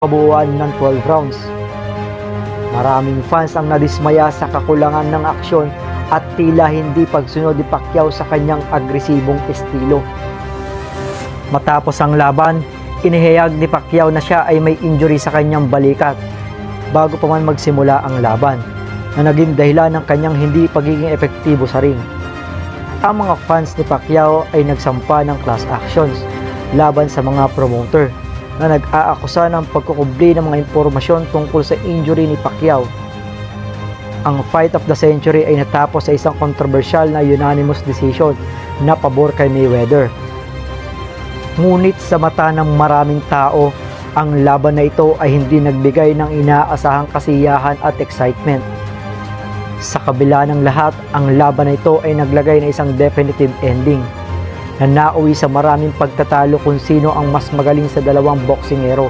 kabuuan ng 12 rounds. Maraming fans ang nadismaya sa kakulangan ng aksyon at tila hindi pagsunod ni Pacquiao sa kanyang agresibong estilo. Matapos ang laban, inihayag ni Pacquiao na siya ay may injury sa kanyang balikat bago pa man magsimula ang laban, na naging dahilan ng kanyang hindi pagiging epektibo sa ring. Ang mga fans ni Pacquiao ay nagsampa ng class actions laban sa mga promoter na nag-aakusa ng pagkukubli ng mga impormasyon tungkol sa injury ni Pacquiao. Ang fight of the century ay natapos sa isang kontrobersyal na unanimous decision na pabor kay Mayweather. Ngunit sa mata ng maraming tao, ang laban na ito ay hindi nagbigay ng inaasahang kasiyahan at excitement. Sa kabila ng lahat, ang laban na ito ay naglagay na isang definitive ending na nauwi sa maraming pagtatalo kung sino ang mas magaling sa dalawang boksingero.